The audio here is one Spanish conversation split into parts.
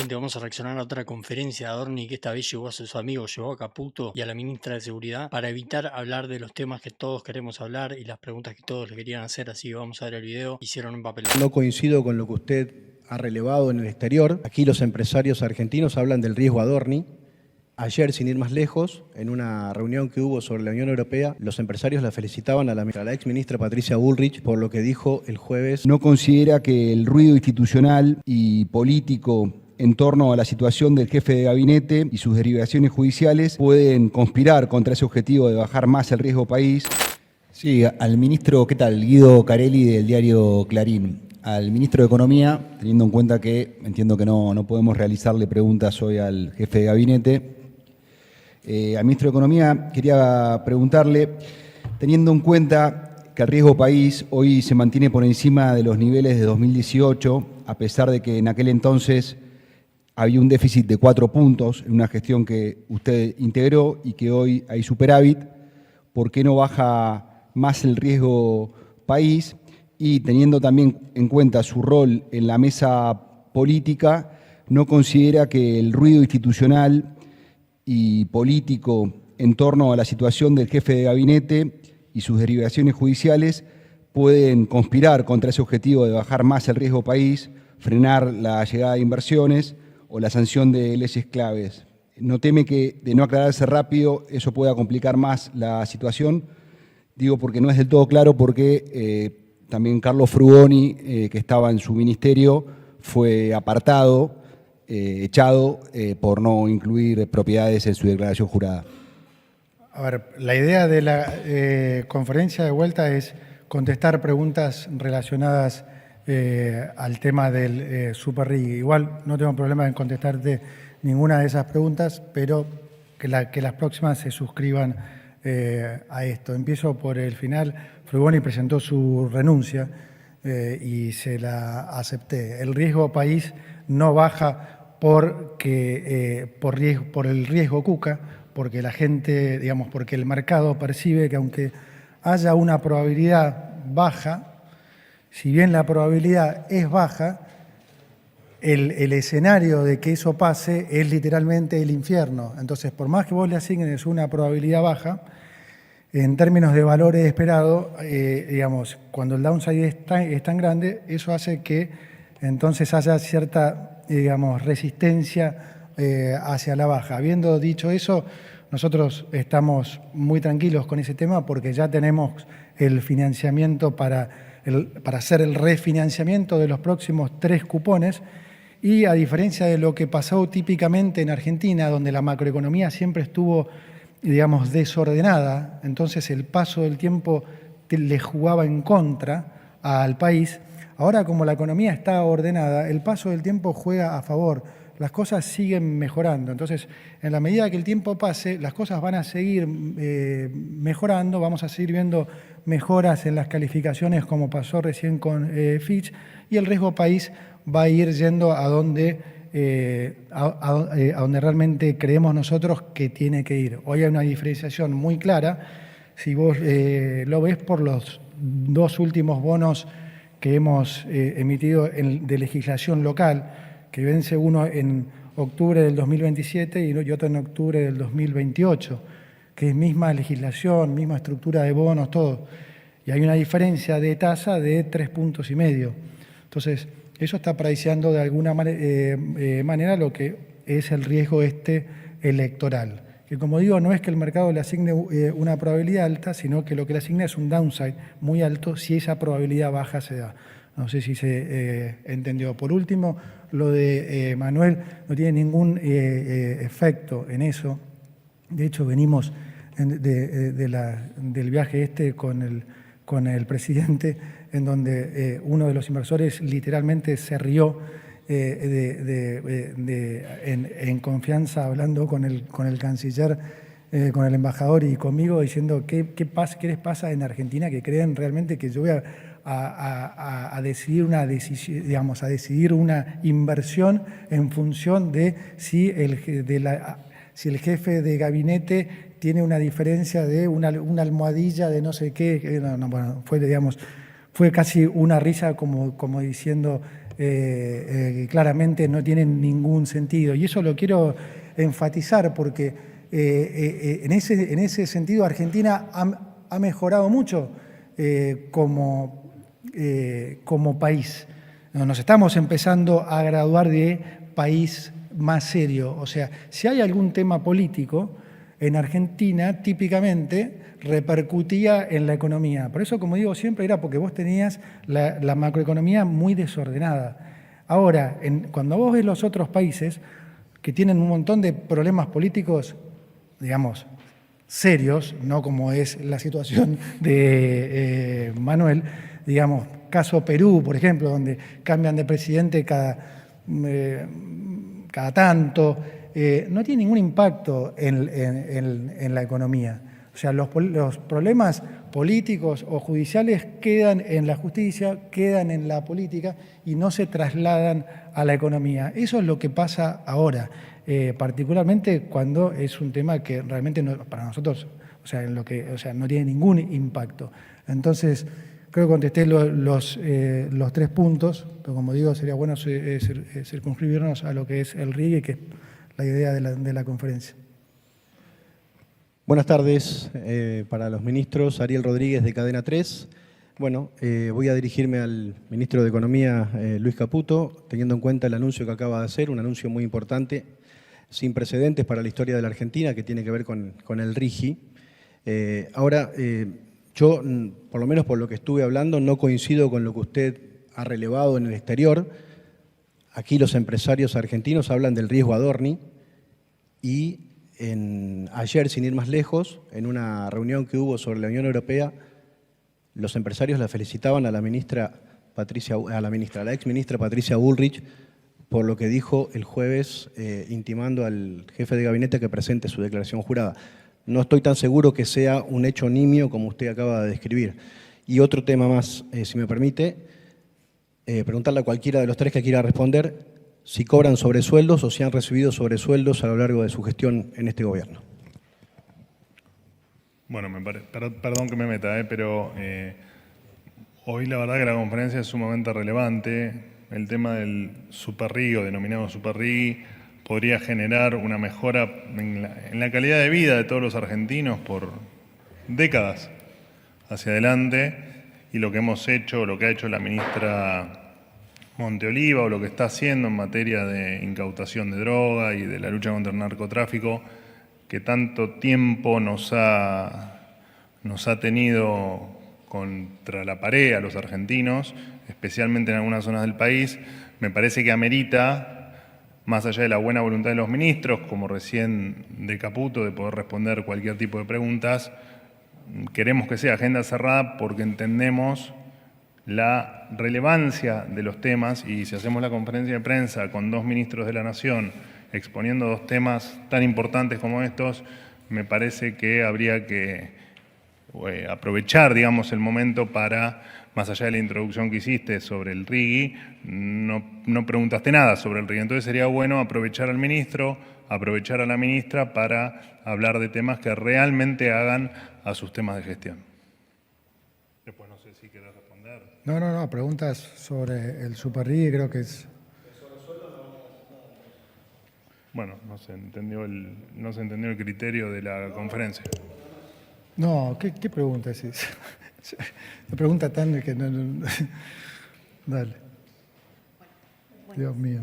Gente, vamos a reaccionar a otra conferencia de Adorni que esta vez llevó a sus amigos, llevó a Caputo y a la ministra de Seguridad para evitar hablar de los temas que todos queremos hablar y las preguntas que todos le querían hacer, así que vamos a ver el video. Hicieron un papel. No coincido con lo que usted ha relevado en el exterior. Aquí los empresarios argentinos hablan del riesgo Adorni. Ayer, sin ir más lejos, en una reunión que hubo sobre la Unión Europea, los empresarios la felicitaban a la ex ministra Patricia Bullrich por lo que dijo el jueves. No considera que el ruido institucional y político en torno a la situación del jefe de gabinete y sus derivaciones judiciales pueden conspirar contra ese objetivo de bajar más el riesgo país. Sí, al ministro, ¿qué tal? Guido Carelli del diario Clarín. Al ministro de Economía, teniendo en cuenta que entiendo que no podemos realizarle preguntas hoy al jefe de gabinete, al ministro de Economía quería preguntarle, teniendo en cuenta que el riesgo país hoy se mantiene por encima de los niveles de 2018, a pesar de que en aquel entonces había un déficit de 4 puntos en una gestión que usted integró y que hoy hay superávit, ¿por qué no baja más el riesgo país? Y teniendo también en cuenta su rol en la mesa política, ¿no considera que el ruido institucional y político en torno a la situación del jefe de gabinete y sus derivaciones judiciales pueden conspirar contra ese objetivo de bajar más el riesgo país, frenar la llegada de inversiones o la sanción de leyes claves? ¿No teme que de no aclararse rápido eso pueda complicar más la situación? Digo porque no es del todo claro porque también Carlos Frugoni, que estaba en su ministerio, fue apartado, echado por no incluir propiedades en su declaración jurada. A ver, la idea de la conferencia de vuelta es contestar preguntas relacionadas al tema del Super RIG. Igual no tengo problema en contestarte ninguna de esas preguntas, pero que las próximas se suscriban a esto. Empiezo por el final. Frugoni presentó su renuncia y se la acepté. El riesgo país no baja por el riesgo Cuca, porque la gente, digamos, porque el mercado percibe que aunque haya una probabilidad baja, si bien la probabilidad es baja, el escenario de que eso pase es literalmente el infierno. Entonces, por más que vos le asignes una probabilidad baja, en términos de valores esperados, digamos, cuando el downside es tan grande, eso hace que entonces haya cierta, digamos, resistencia hacia la baja. Habiendo dicho eso, nosotros estamos muy tranquilos con ese tema porque ya tenemos el financiamiento para hacer el refinanciamiento de los próximos 3 cupones y a diferencia de lo que pasó típicamente en Argentina, donde la macroeconomía siempre estuvo, digamos, desordenada, entonces el paso del tiempo le jugaba en contra al país. Ahora, como la economía está ordenada, el paso del tiempo juega a favor. Las cosas siguen mejorando. Entonces, en la medida que el tiempo pase, las cosas van a seguir mejorando, vamos a seguir viendo mejoras en las calificaciones como pasó recién con Fitch, y el riesgo país va a ir yendo a donde realmente creemos nosotros que tiene que ir. Hoy hay una diferenciación muy clara, si vos lo ves por los 2 últimos bonos que hemos emitido de legislación local, que vence uno en octubre del 2027 y otro en octubre del 2028, que es misma legislación, misma estructura de bonos, todo. Y hay una diferencia de tasa de 3,5 puntos. Entonces, eso está preciando de alguna manera lo que es el riesgo electoral. Que como digo, no es que el mercado le asigne una probabilidad alta, sino que lo que le asigna es un downside muy alto si esa probabilidad baja se da. No sé si se entendió. Por último, lo de Manuel no tiene ningún efecto en eso. De hecho, venimos del viaje con el presidente, en donde uno de los inversores literalmente se rió en confianza, hablando con el canciller, con el embajador y conmigo, diciendo ¿qué les pasa en Argentina que creen realmente que yo voy a decidir una inversión en función de si el jefe de gabinete tiene una diferencia de una almohadilla de no sé qué? Bueno, fue casi una risa como diciendo claramente no tienen ningún sentido. Y eso lo quiero enfatizar porque en ese sentido Argentina ha mejorado mucho como país. Nos estamos empezando a graduar de país más serio. O sea, si hay algún tema político, en Argentina típicamente repercutía en la economía. Por eso, como digo siempre, era porque vos tenías la macroeconomía muy desordenada. Ahora, cuando vos ves los otros países que tienen un montón de problemas políticos, digamos, serios, no como es la situación de Manuel, digamos, caso Perú, por ejemplo, donde cambian de presidente cada tanto, no tiene ningún impacto en la economía. O sea, los problemas políticos o judiciales quedan en la justicia, quedan en la política y no se trasladan a la economía. Eso es lo que pasa ahora, particularmente cuando es un tema que realmente para nosotros, no tiene ningún impacto. Entonces, creo que contesté los 3 puntos, pero como digo, sería bueno circunscribirnos a lo que es el RIGI, que es la idea de la conferencia. Buenas tardes para los ministros. Ariel Rodríguez, de Cadena 3. Bueno, voy a dirigirme al ministro de Economía, Luis Caputo, teniendo en cuenta el anuncio que acaba de hacer, un anuncio muy importante, sin precedentes para la historia de la Argentina, que tiene que ver con el RIGI. Ahora, yo, por lo menos por lo que estuve hablando, no coincido con lo que usted ha relevado en el exterior. Aquí los empresarios argentinos hablan del riesgo Adorni y ayer, sin ir más lejos, en una reunión que hubo sobre la Unión Europea, los empresarios la felicitaban a la ex ministra Patricia Bullrich por lo que dijo el jueves, intimando al jefe de gabinete que presente su declaración jurada. No estoy tan seguro que sea un hecho nimio como usted acaba de describir. Y otro tema más, si me permite, preguntarle a cualquiera de los 3 que quiera responder si cobran sobresueldos o si han recibido sobresueldos a lo largo de su gestión en este gobierno. Bueno, perdón que me meta, pero hoy la verdad que la conferencia es sumamente relevante. El tema del superrío, denominado superrío, podría generar una mejora en la calidad de vida de todos los argentinos por décadas hacia adelante. Y lo que hemos hecho, lo que ha hecho la ministra Monteoliva o lo que está haciendo en materia de incautación de droga y de la lucha contra el narcotráfico, que tanto tiempo nos ha tenido contra la pared a los argentinos, especialmente en algunas zonas del país, me parece que amerita, más allá de la buena voluntad de los ministros, como recién de Caputo, de poder responder cualquier tipo de preguntas, queremos que sea agenda cerrada porque entendemos la relevancia de los temas, y si hacemos la conferencia de prensa con 2 ministros de la Nación exponiendo 2 temas tan importantes como estos, me parece que habría que aprovechar, digamos, el momento para, más allá de la introducción que hiciste sobre el RIGI, no preguntaste nada sobre el RIGI. Entonces sería bueno aprovechar al ministro, aprovechar a la ministra para hablar de temas que realmente hagan a sus temas de gestión. Después no sé si querés responder. No, preguntas sobre el superRIGI creo que es... Bueno, no se entendió el criterio de la conferencia. No, ¿qué pregunta es esa? La pregunta tan que no... Dale. Dios mío.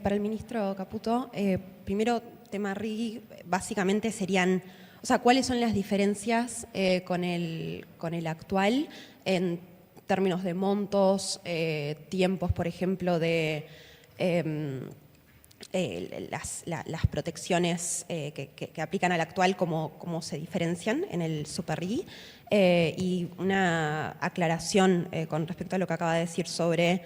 Para el ministro Caputo, primero, tema RIGI, básicamente serían, o sea, ¿cuáles son las diferencias con el actual en términos de montos, tiempos, por ejemplo, de las protecciones que aplican al actual, cómo se diferencian en el superRIGI? Y una aclaración con respecto a lo que acaba de decir sobre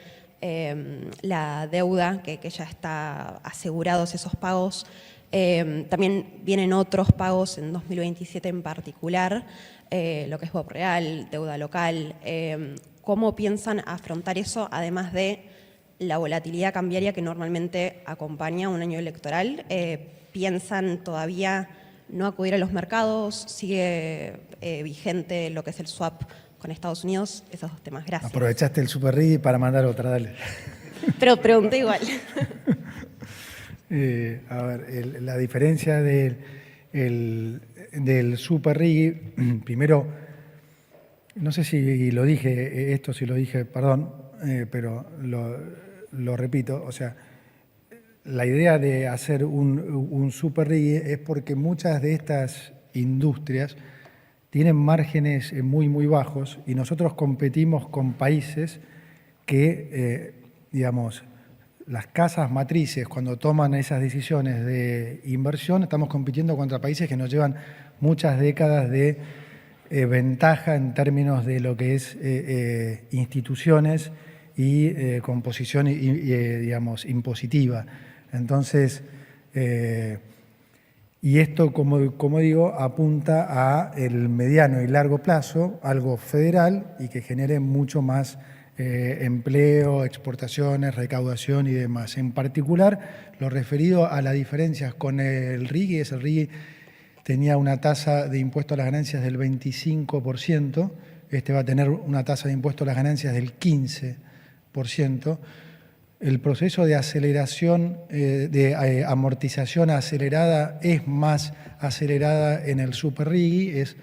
la deuda, que ya está asegurados esos pagos. También vienen otros pagos en 2027 en particular, lo que es Bob Real, deuda local. ¿Cómo piensan afrontar eso, además de la volatilidad cambiaria que normalmente acompaña un año electoral? ¿Piensan todavía no acudir a los mercados? ¿Sigue vigente lo que es el swap con Estados Unidos? Esos 2 temas. Gracias. Aprovechaste el superRIGI para mandar otra, dale. Pero pregunté igual. A ver, la diferencia del Super RIGI, primero, no sé si lo dije, si lo dije, perdón, pero lo repito, o sea, la idea de hacer un Super RIGI es porque muchas de estas industrias tienen márgenes muy, muy bajos y nosotros competimos con países que, digamos, las casas matrices, cuando toman esas decisiones de inversión, estamos compitiendo contra países que nos llevan muchas décadas de ventaja en términos de lo que es instituciones y composición, digamos, impositiva. Entonces, y esto, como digo, apunta a el mediano y largo plazo, algo federal y que genere mucho más empleo, exportaciones, recaudación y demás. En particular, lo referido a las diferencias con el RIGI, el RIGI tenía una tasa de impuesto a las ganancias del 25%, este va a tener una tasa de impuesto a las ganancias del 15%. El proceso de aceleración, de amortización acelerada es más acelerada en el Super RIGI, es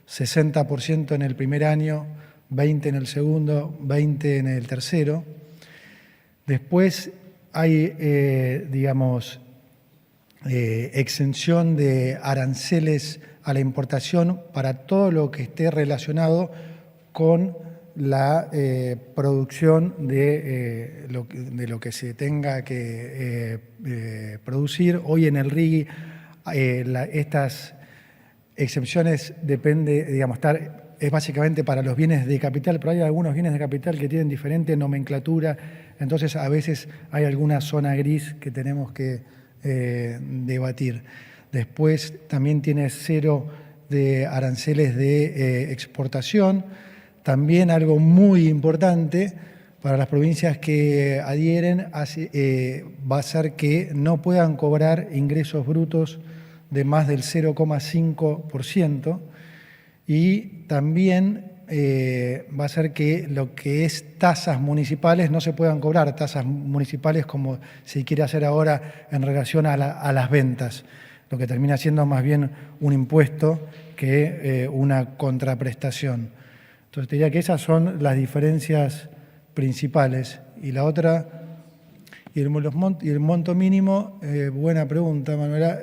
60% en el primer año, 20 en el segundo, 20 en el tercero. Después hay, digamos, exención de aranceles a la importación para todo lo que esté relacionado con la producción de lo que se tenga que producir. Hoy en el RIGI estas excepciones es básicamente para los bienes de capital, pero hay algunos bienes de capital que tienen diferente nomenclatura, entonces a veces hay alguna zona gris que tenemos que debatir. Después también tiene 0 de aranceles de exportación. También algo muy importante para las provincias que adhieren va a ser que no puedan cobrar ingresos brutos de más del 0,5%. Y también va a ser que lo que es tasas municipales no se puedan cobrar, tasas municipales como se quiere hacer ahora en relación a las ventas, lo que termina siendo más bien un impuesto que una contraprestación. Entonces te diría que esas son las diferencias principales. Y la otra, y el monto mínimo, buena pregunta, Manuela,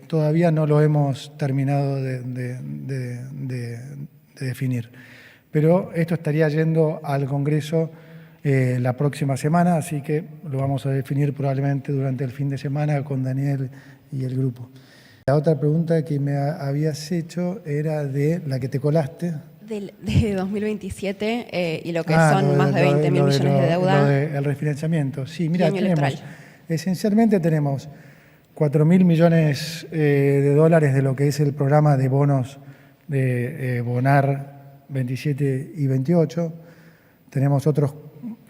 todavía no lo hemos terminado de definir. Pero esto estaría yendo al Congreso la próxima semana, así que lo vamos a definir probablemente durante el fin de semana con Daniel y el grupo. La otra pregunta que me habías hecho era de la que te colaste. De 2027 y lo que son más de 20.000 millones de deuda. El refinanciamiento. Sí, mira, esencialmente tenemos 4.000 millones de dólares de lo que es el programa de bonos de Bonar 27 y 28. Tenemos otros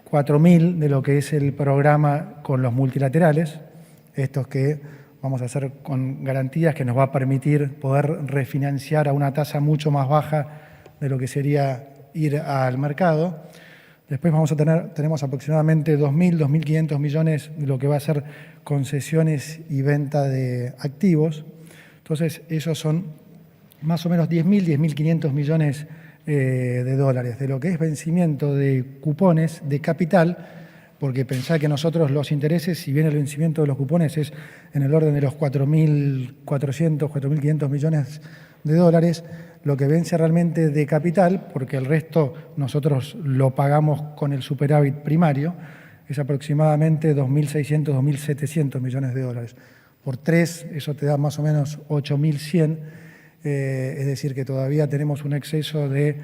4.000 de lo que es el programa con los multilaterales, estos que vamos a hacer con garantías que nos va a permitir poder refinanciar a una tasa mucho más baja de lo que sería ir al mercado. Después tenemos aproximadamente 2.000, 2.500 millones de lo que va a ser concesiones y venta de activos. Entonces, esos son más o menos 10.000, 10.500 millones de dólares. De lo que es vencimiento de cupones de capital, porque pensá que nosotros los intereses, si bien el vencimiento de los cupones es en el orden de los 4.400, 4.500 millones de dólares, lo que vence realmente de capital, porque el resto nosotros lo pagamos con el superávit primario, es aproximadamente 2.600, 2.700 millones de dólares. Por 3, eso te da más o menos 8.100, es decir, que todavía tenemos un exceso de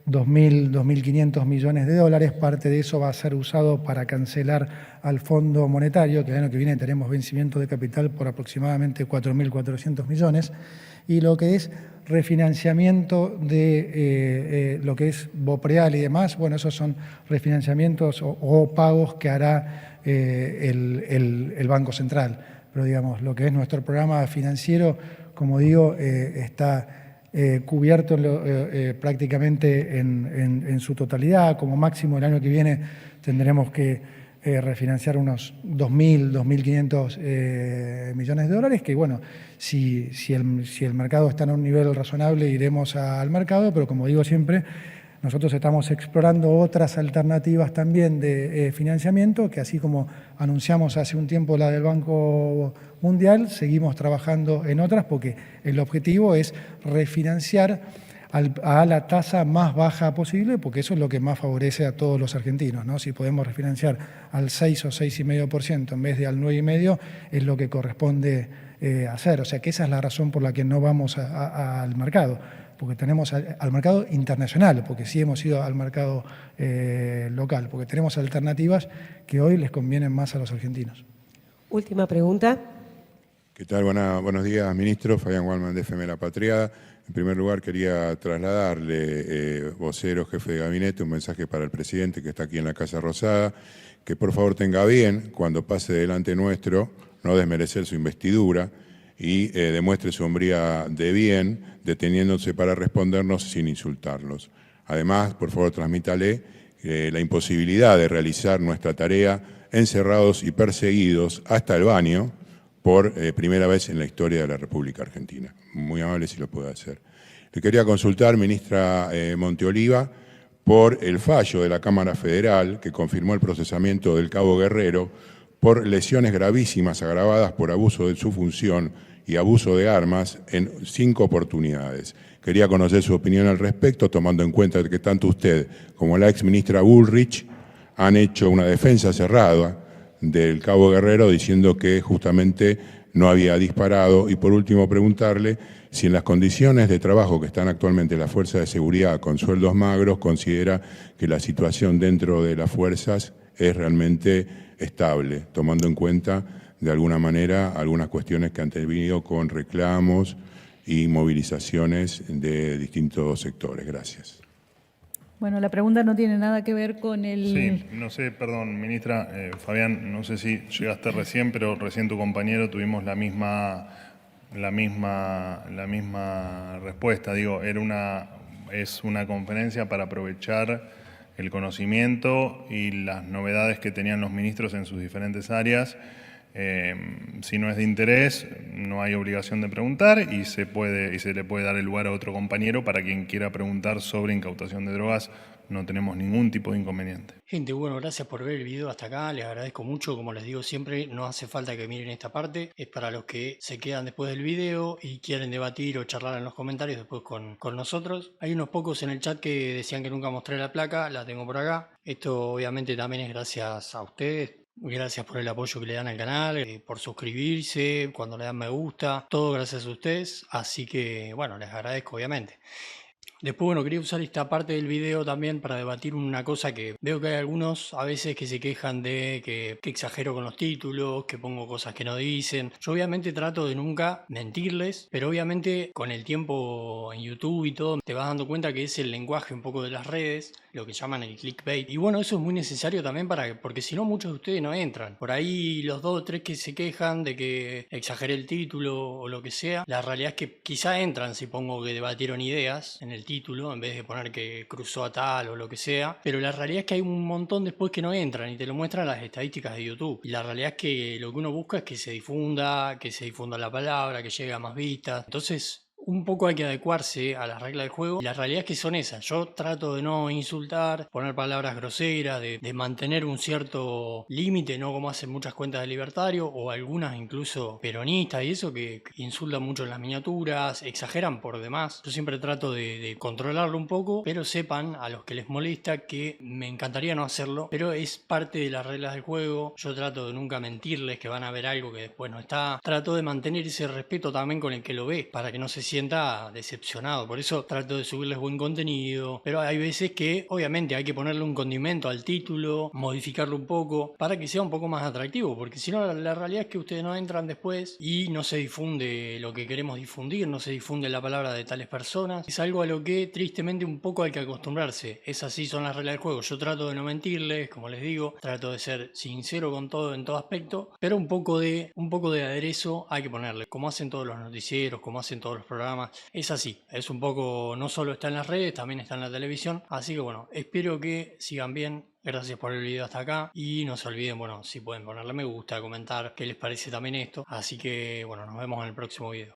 2.000, 2.500 millones de dólares. Parte de eso va a ser usado para cancelar al Fondo Monetario, que el año que viene tenemos vencimiento de capital por aproximadamente 4.400 millones. Y lo que es refinanciamiento de lo que es Bopreal y demás, bueno, esos son refinanciamientos o pagos que hará el Banco Central. Pero digamos, lo que es nuestro programa financiero, como digo, está cubierto prácticamente en su totalidad. Como máximo el año que viene tendremos que refinanciar unos 2.000, 2.500 millones de dólares, que bueno, si el mercado está en un nivel razonable iremos al mercado, pero como digo siempre, nosotros estamos explorando otras alternativas también de financiamiento, que así como anunciamos hace un tiempo la del Banco Mundial, seguimos trabajando en otras porque el objetivo es refinanciar a la tasa más baja posible, porque eso es lo que más favorece a todos los argentinos, ¿no? Si podemos refinanciar al 6 o 6,5% en vez de al 9,5%, es lo que corresponde hacer. O sea que esa es la razón por la que no vamos al mercado, porque tenemos al mercado internacional, porque sí hemos ido al mercado local, porque tenemos alternativas que hoy les convienen más a los argentinos. Última pregunta. ¿Qué tal? Buenos días, ministro. Fabián Wallman, de FM La Patriada. En primer lugar, quería trasladarle, vocero, jefe de gabinete, un mensaje para el presidente que está aquí en la Casa Rosada, que por favor tenga bien, cuando pase delante nuestro, no desmerecer su investidura y demuestre su hombría de bien, deteniéndose para respondernos sin insultarlos. Además, por favor, transmítale la imposibilidad de realizar nuestra tarea encerrados y perseguidos hasta el baño, por primera vez en la historia de la República Argentina. Muy amable si lo puede hacer. Le quería consultar, ministra Monteoliva, por el fallo de la Cámara Federal que confirmó el procesamiento del Cabo Guerrero por lesiones gravísimas agravadas por abuso de su función y abuso de armas en 5 oportunidades. Quería conocer su opinión al respecto, tomando en cuenta que tanto usted como la exministra Bullrich han hecho una defensa cerrada del Cabo Guerrero diciendo que justamente no había disparado. Y por último preguntarle si en las condiciones de trabajo que están actualmente las fuerzas de seguridad con sueldos magros considera que la situación dentro de las fuerzas es realmente estable, tomando en cuenta de alguna manera algunas cuestiones que han tenido con reclamos y movilizaciones de distintos sectores. Gracias. Bueno, la pregunta no tiene nada que ver con el... Sí, no sé, perdón, ministra, Fabián, no sé si llegaste recién, pero recién tu compañero tuvimos la misma respuesta. Digo, es una conferencia para aprovechar el conocimiento y las novedades que tenían los ministros en sus diferentes áreas. Si no es de interés, no hay obligación de preguntar y se le puede dar el lugar a otro compañero para quien quiera preguntar sobre incautación de drogas. No tenemos ningún tipo de inconveniente. Gente, bueno, gracias por ver el video hasta acá, les agradezco mucho, como les digo siempre, no hace falta que miren esta parte, es para los que se quedan después del video y quieren debatir o charlar en los comentarios después con nosotros. Hay unos pocos en el chat que decían que nunca mostré la placa, la tengo por acá. Esto obviamente también es gracias a ustedes. Gracias por el apoyo que le dan al canal, por suscribirse, cuando le dan me gusta, todo gracias a ustedes, así que bueno, les agradezco obviamente. Después, bueno, quería usar esta parte del video también para debatir una cosa que veo que hay algunos a veces que se quejan de que exagero con los títulos, que pongo cosas que no dicen. Yo obviamente trato de nunca mentirles, pero obviamente con el tiempo en YouTube y todo te vas dando cuenta que es el lenguaje un poco de las redes, lo que llaman el clickbait. Y bueno, eso es muy necesario también porque si no muchos de ustedes no entran. Por ahí los 2 o 3 que se quejan de que exageré el título o lo que sea, la realidad es que quizá entran si pongo que debatieron ideas en el título en vez de poner que cruzó a tal o lo que sea, pero la realidad es que hay un montón después que no entran y te lo muestran las estadísticas de YouTube. Y la realidad es que lo que uno busca es que se difunda la palabra, que llegue a más vistas. Entonces un poco hay que adecuarse a las reglas del juego y la realidad es que son esas. Yo trato de no insultar, poner palabras groseras, de mantener un cierto límite, no como hacen muchas cuentas de libertario o algunas incluso peronistas y eso que insultan mucho en las miniaturas, exageran por demás. Yo siempre trato de controlarlo un poco, pero sepan a los que les molesta que me encantaría no hacerlo, pero es parte de las reglas del juego. Yo trato de nunca mentirles que van a ver algo que después no está. Trato de mantener ese respeto también con el que lo ve, para que no se sienta decepcionado. Por eso trato de subirles buen contenido, pero hay veces que obviamente hay que ponerle un condimento al título, modificarlo un poco para que sea un poco más atractivo, porque si no la realidad es que ustedes no entran después y no se difunde lo que queremos difundir, no se difunde la palabra de tales personas. Es algo a lo que tristemente un poco hay que acostumbrarse. Es así, son las reglas del juego. Yo trato de no mentirles, como les digo, trato de ser sincero con todo en todo aspecto, pero un poco de aderezo hay que ponerle, como hacen todos los noticieros, como hacen todos los programas. programas. Es así, es un poco, no solo está en las redes, también está en la televisión. Así que bueno, espero que sigan bien. Gracias por el video hasta acá y no se olviden, bueno, si pueden ponerle me gusta, comentar qué les parece también esto. Así que bueno, nos vemos en el próximo video.